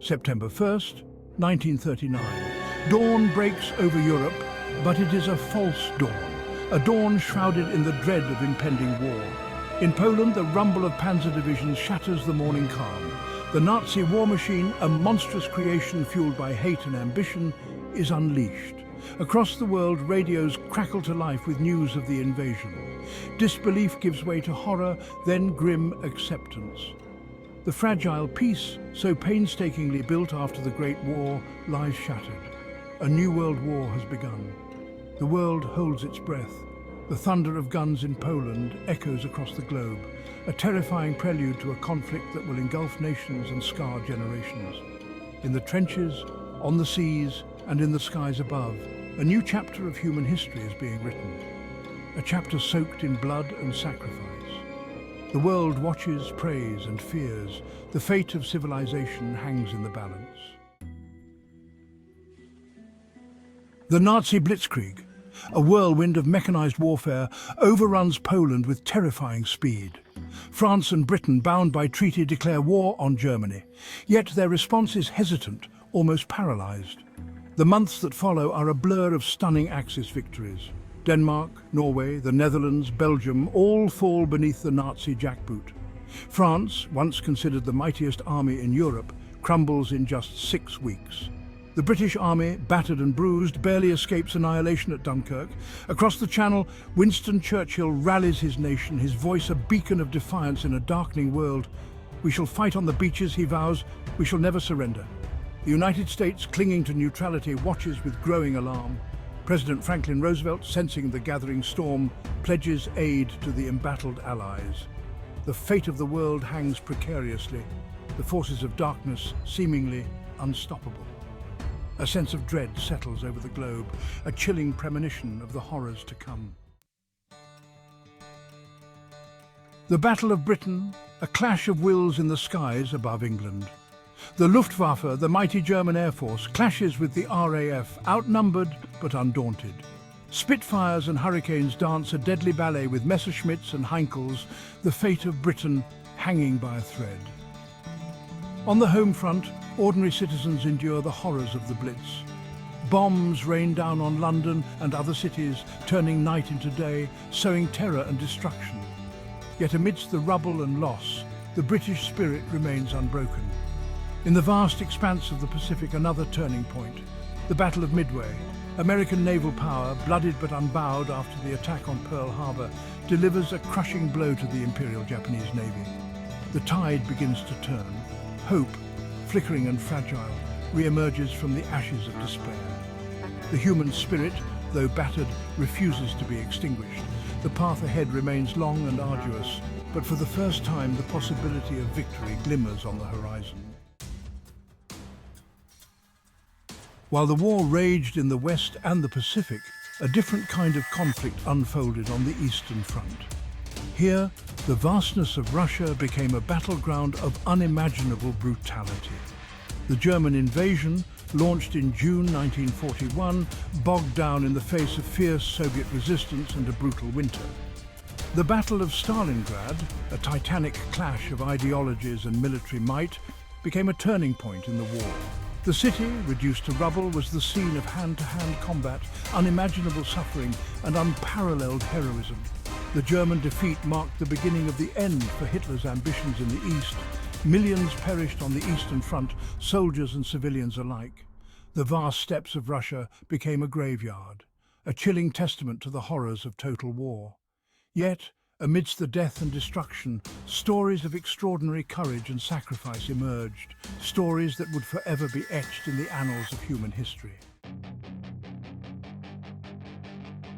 September 1st, 1939. Dawn breaks over Europe, but it is a false dawn, a dawn shrouded in the dread of impending war. In Poland, the rumble of panzer divisions shatters the morning calm. The Nazi war machine, a monstrous creation fueled by hate and ambition, is unleashed. Across the world, radios crackle to life with news of the invasion. Disbelief gives way to horror, then grim acceptance. The fragile peace, so painstakingly built after the Great War, lies shattered. A new world war has begun. The world holds its breath. The thunder of guns in Poland echoes across the globe, a terrifying prelude to a conflict that will engulf nations and scar generations. In the trenches, on the seas, and in the skies above, a new chapter of human history is being written. A chapter soaked in blood and sacrifice. The world watches, prays, and fears. The fate of civilization hangs in the balance. The Nazi Blitzkrieg, a whirlwind of mechanized warfare, overruns Poland with terrifying speed. France and Britain, bound by treaty, declare war on Germany. Yet their response is hesitant, almost paralyzed. The months that follow are a blur of stunning Axis victories. Denmark, Norway, the Netherlands, Belgium all fall beneath the Nazi jackboot. France, once considered the mightiest army in Europe, crumbles in just 6 weeks. The British army, battered and bruised, barely escapes annihilation at Dunkirk. Across the Channel, Winston Churchill rallies his nation, his voice a beacon of defiance in a darkening world. We shall fight on the beaches, he vows. We shall never surrender. The United States, clinging to neutrality, watches with growing alarm. President Franklin Roosevelt, sensing the gathering storm, pledges aid to the embattled Allies. The fate of the world hangs precariously, the forces of darkness seemingly unstoppable. A sense of dread settles over the globe, a chilling premonition of the horrors to come. The Battle of Britain, a clash of wills in the skies above England. The Luftwaffe, the mighty German Air Force, clashes with the RAF, outnumbered but undaunted. Spitfires and Hurricanes dance a deadly ballet with Messerschmitts and Heinkels, the fate of Britain hanging by a thread. On the home front, ordinary citizens endure the horrors of the Blitz. Bombs rain down on London and other cities, turning night into day, sowing terror and destruction. Yet amidst the rubble and loss, the British spirit remains unbroken. In the vast expanse of the Pacific, another turning point. The Battle of Midway. American naval power, blooded but unbowed after the attack on Pearl Harbor, delivers a crushing blow to the Imperial Japanese Navy. The tide begins to turn. Hope, flickering and fragile, re-emerges from the ashes of despair. The human spirit, though battered, refuses to be extinguished. The path ahead remains long and arduous, but for the first time the possibility of victory glimmers on the horizon. While the war raged in the West and the Pacific, a different kind of conflict unfolded on the Eastern Front. Here, the vastness of Russia became a battleground of unimaginable brutality. The German invasion, launched in June 1941, bogged down in the face of fierce Soviet resistance and a brutal winter. The Battle of Stalingrad, a titanic clash of ideologies and military might, became a turning point in the war. The city, reduced to rubble, was the scene of hand-to-hand combat, unimaginable suffering, and unparalleled heroism. The German defeat marked the beginning of the end for Hitler's ambitions in the East. Millions perished on the Eastern Front, soldiers and civilians alike. The vast steppes of Russia became a graveyard, a chilling testament to the horrors of total war. Yet, amidst the death and destruction, stories of extraordinary courage and sacrifice emerged, stories that would forever be etched in the annals of human history.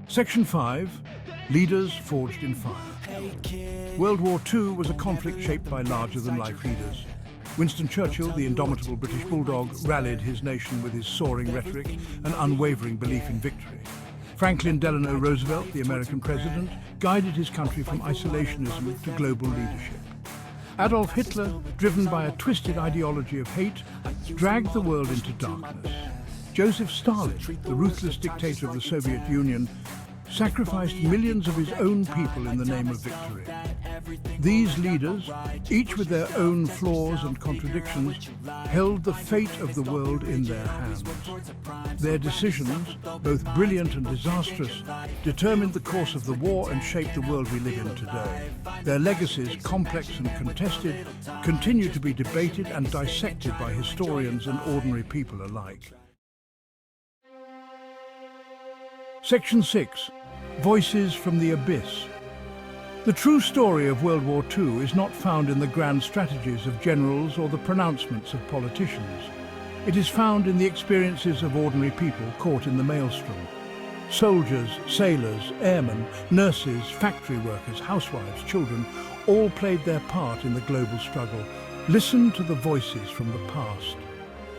Section 5. Leaders forged in fire. World War II was a conflict shaped by larger-than-life leaders. Winston Churchill, the indomitable British bulldog, rallied his nation with his soaring rhetoric and unwavering belief in victory. Franklin Delano Roosevelt, the American president, guided his country from isolationism to global leadership. Adolf Hitler, driven by a twisted ideology of hate, dragged the world into darkness. Joseph Stalin, the ruthless dictator of the Soviet Union, sacrificed millions of his own people in the name of victory. These leaders, each with their own flaws and contradictions, held the fate of the world in their hands. Their decisions, both brilliant and disastrous, determined the course of the war and shaped the world we live in today. Their legacies, complex and contested, continue to be debated and dissected by historians and ordinary people alike. Section 6. Voices from the Abyss. The true story of World War II is not found in the grand strategies of generals or the pronouncements of politicians. It is found in the experiences of ordinary people caught in the maelstrom. Soldiers, sailors, airmen, nurses, factory workers, housewives, children, all played their part in the global struggle. Listen to the voices from the past.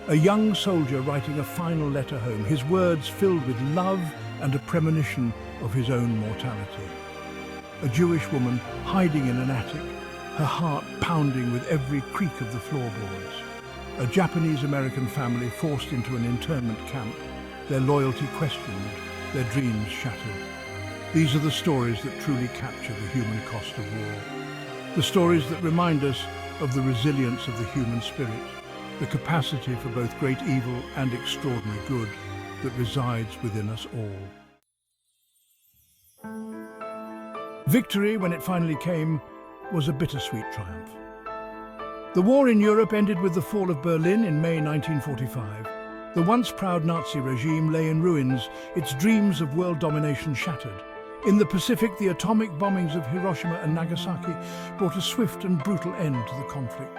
A young soldier writing a final letter home, his words filled with love and a premonition of his own mortality. A Jewish woman hiding in an attic, her heart pounding with every creak of the floorboards. A Japanese-American family forced into an internment camp, their loyalty questioned, their dreams shattered. These are the stories that truly capture the human cost of war. The stories that remind us of the resilience of the human spirit, the capacity for both great evil and extraordinary good that resides within us all. Victory, when it finally came, was a bittersweet triumph. The war in Europe ended with the fall of Berlin in May 1945. The once proud Nazi regime lay in ruins, its dreams of world domination shattered. In the Pacific, the atomic bombings of Hiroshima and Nagasaki brought a swift and brutal end to the conflict.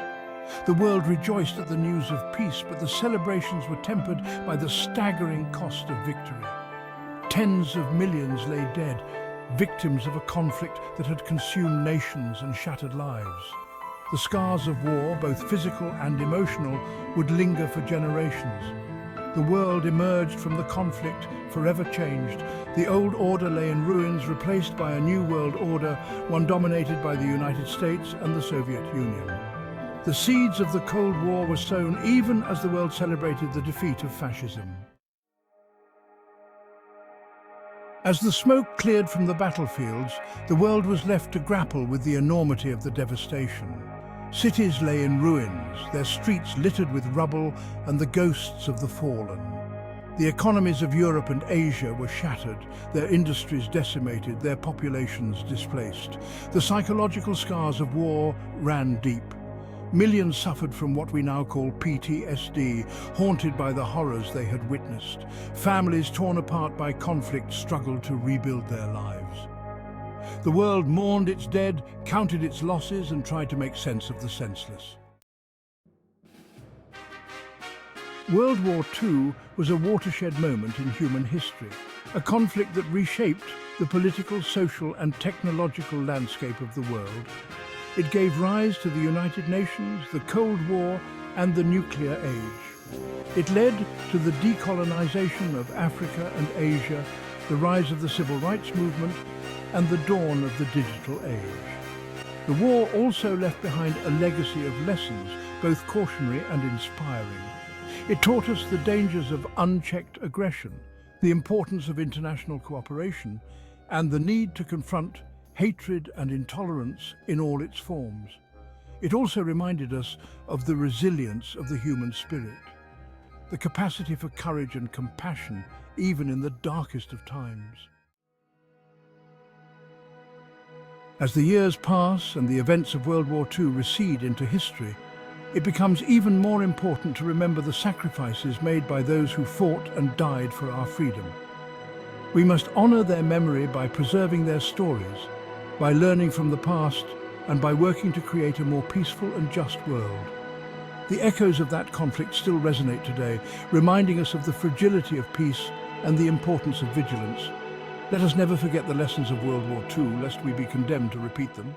The world rejoiced at the news of peace, but the celebrations were tempered by the staggering cost of victory. Tens of millions lay dead, victims of a conflict that had consumed nations and shattered lives. The scars of war, both physical and emotional, would linger for generations. The world emerged from the conflict forever changed. The old order lay in ruins, replaced by a new world order, one dominated by the United States and the Soviet Union. The seeds of the Cold War were sown even as the world celebrated the defeat of fascism. As the smoke cleared from the battlefields, the world was left to grapple with the enormity of the devastation. Cities lay in ruins, their streets littered with rubble and the ghosts of the fallen. The economies of Europe and Asia were shattered, their industries decimated, their populations displaced. The psychological scars of war ran deep. Millions suffered from what we now call PTSD, haunted by the horrors they had witnessed. Families torn apart by conflict struggled to rebuild their lives. The world mourned its dead, counted its losses, and tried to make sense of the senseless. World War II was a watershed moment in human history, a conflict that reshaped the political, social, and technological landscape of the world. It gave rise to the United Nations, the Cold War, and the nuclear age. It led to the decolonization of Africa and Asia, the rise of the civil rights movement, and the dawn of the digital age. The war also left behind a legacy of lessons, both cautionary and inspiring. It taught us the dangers of unchecked aggression, the importance of international cooperation, and the need to confront hatred and intolerance in all its forms. It also reminded us of the resilience of the human spirit, the capacity for courage and compassion even in the darkest of times. As the years pass and the events of World War II recede into history, it becomes even more important to remember the sacrifices made by those who fought and died for our freedom. We must honor their memory by preserving their stories, by learning from the past, and by working to create a more peaceful and just world. The echoes of that conflict still resonate today, reminding us of the fragility of peace and the importance of vigilance. Let us never forget the lessons of World War II, lest we be condemned to repeat them.